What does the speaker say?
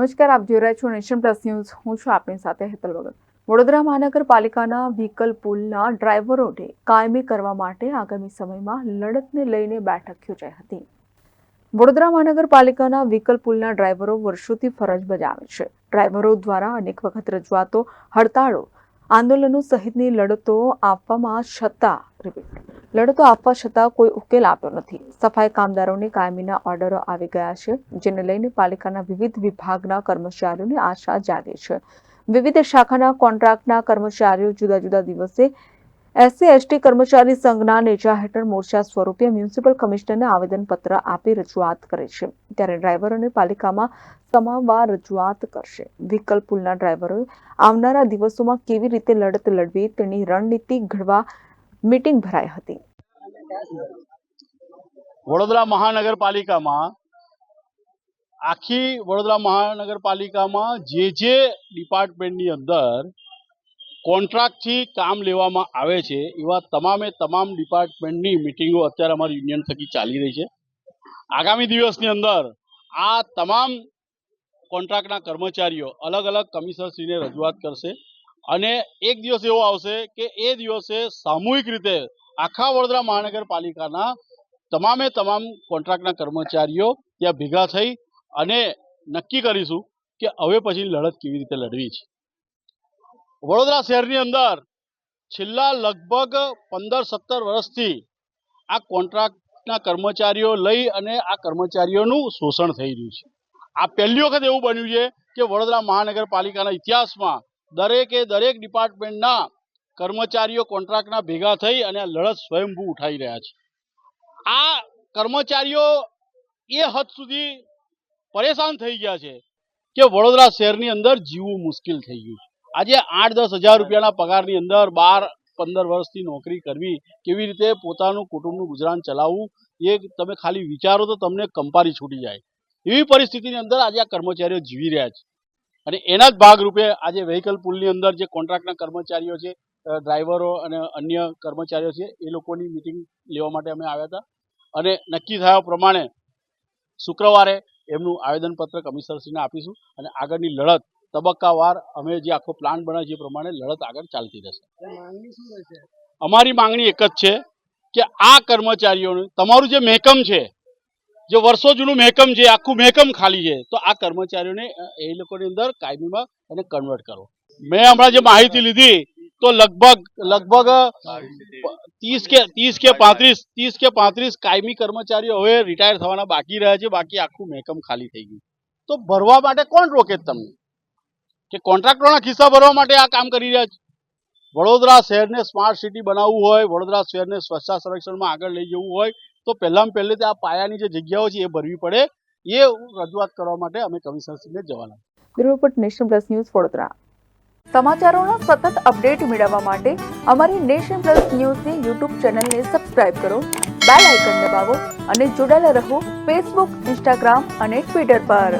નમસ્કાર, આપ જોઈ રહ્યા છો નેશન પ્લસ ન્યૂઝ. હું છું આપની સાથે હેતલ વગર. વડોદરા મહાનગરપાલિકાના વ્હીકલ પુલના ડ્રાઈવરોને કાયમી કરવા માટે આગામી સમયમાં લડતને લઈને બેઠક યોજાઈ હતી. વડોદરા મહાનગરપાલિકાના વ્હીકલ પુલના ડ્રાઈવરો વર્ષોથી ફરજ બજાવે છે. ડ્રાઈવરો દ્વારા અનેક વખત રજૂઆતો, હડતાળો, આંદોલનો સહિતની લડતો આપવા છતાં કોઈ ઉકેલ આવ્યો નથી. સફાઈ કામદારોને કાયમીના ઓર્ડરો આવી ગયા છે, જેને લઈને પાલિકાના વિવિધ વિભાગના કર્મચારીઓને આશા જાગે છે. વિવિધ શાખાના કોન્ટ્રાક્ટના કર્મચારીઓ જુદા જુદા દિવસે SC/ST કર્મચારી સંઘના નેજા હેઠળ મોરચા સ્વરૂપે મ્યુનિસિપલ કમિશનરને આવેદનપત્ર આપી રજૂઆત કરે છે, ત્યારે ડ્રાઈવરોને પાલિકામાં સમાવવા રજૂઆત કરશે. વ્હીકલ પુલના ડ્રાઈવરોએ આવનારા દિવસોમાં કેવી રીતે લડત લડવી તેની રણનીતિ ઘડવા મીટિંગ ભરાઈ હતી. વડોદરા મહાનગરપાલિકામાં વડોદરા મહાનગરપાલિકામાં જે ડિપાર્ટમેન્ટની અંદર કોન્ટ્રાક્ટથી કામ લેવામાં આવે છે એવા તમામ ડિપાર્ટમેન્ટની મિટિંગો અત્યારે અમારી યુનિયન થકી ચાલી રહી છે. આગામી દિવસની અંદર આ તમામ કોન્ટ્રાક્ટના કર્મચારીઓ અલગ અલગ કમિશનરશ્રીને રજૂઆત કરશે અને એક દિવસ એવો આવશે કે એ દિવસે સામૂહિક રીતે આખા વડોદરા મહાનગરપાલિકાના તમામ કોન્ટ્રાક્ટના કર્મચારીઓ ત્યાં ભેગા થઈ અને નક્કી કરીશું કે હવે પછી લડત કેવી રીતે લડવી છે. વડોદરા શહેરની અંદર છેલ્લા લગભગ 15-17 વર્ષથી આ કોન્ટ્રાક્ટના કર્મચારીઓ લઈ અને આ કર્મચારીઓનું શોષણ થઈ રહ્યું છે. આ પહેલી વખત એવું બન્યું છે કે વડોદરા મહાનગરપાલિકાના ઇતિહાસમાં દરેક ડિપાર્ટમેન્ટના કર્મચારીઓ કોન્ટ્રાક્ટના ભેગા થઈ અને આ લડત સ્વયંભૂ ઉઠાવી રહ્યા છે. આ કર્મચારીઓ એ હદ સુધી પરેશાન થઈ ગયા છે કે વડોદરા શહેરની અંદર જીવવું મુશ્કેલ થઈ ગયું છે. આજે 8-10 હજાર રૂપિયાના પગારની અંદર 12-15 વર્ષથી નોકરી કરવી, કેવી રીતે પોતાનું કુટુંબનું ગુજરાન ચલાવવું, એ તમે ખાલી વિચારો તો તમને કંપારી છૂટી જાય. એવી પરિસ્થિતિની અંદર આજે આ કર્મચારીઓ જીવી રહ્યા છે અને એના જ ભાગરૂપે આજે વ્હીકલ પુલની અંદર જે કોન્ટ્રાક્ટના કર્મચારીઓ છે, ડ્રાઈવરો અને અન્ય કર્મચારીઓ છે, એ લોકોની મિટિંગ લેવા માટે અમે આવ્યા હતા અને નક્કી થયા પ્રમાણે શુક્રવારે એમનું આવેદનપત્ર કમિશનરશ્રીને આપીશું અને આગળની લડત તબક્કાવાર અમે જે આખો પ્લાન બનાવ્યો છે એ પ્રમાણે લડત આગળ ચાલતી રહેશે. અમારી માંગણી એક જ છે કે આ કર્મચારીઓને તમારું જે મહેકમ છે, જે વર્ષો જૂનું મહેકમ છે, આખું મહેકમ ખાલી છે, તો આ કર્મચારીઓને એ લોકોની અંદર કાયમીમાં એને કન્વર્ટ કરો. મેં હમણાં જે માહિતી લીધી તો લગભગ 30 કે 35 કાયમી કર્મચારીઓ હવે રિટાયર થવાના બાકી રહ્યા છે. બાકી આખું મહેકમ ખાલી થઈ ગયું. તો ભરવા માટે કોણ રોકે તમને? કે કોન્ટ્રાક્ટરોના ખિસ્સા ભરવા માટે આ કામ કરી રહ્યા છે? વડોદરા શહેરને સ્માર્ટ સિટી બનાવવું હોય, વડોદરા શહેરને સ્વચ્છતા સર્વેક્ષણમાં આગળ લઈ જવું હોય તો પહેલે આ પાયાની જે જગ્યાઓ છે એ ભરવી પડે. એ રજૂઆત કરવા માટે અમે કમિશનરશ્રીને જવાના. Bureau report, Nation Plus News, Vadodara. સમાચારોના સતત અપડેટ મેળવવા માટે અમારી નેશન પ્લસ ન્યૂઝની યુટ્યુબ ચેનલને સબસ્ક્રાઇબ કરો, બેલ આઇકન દબાવો અને જોડાયેલા રહો ફેસબુક, ઇન્સ્ટાગ્રામ અને ટ્વિટર પર.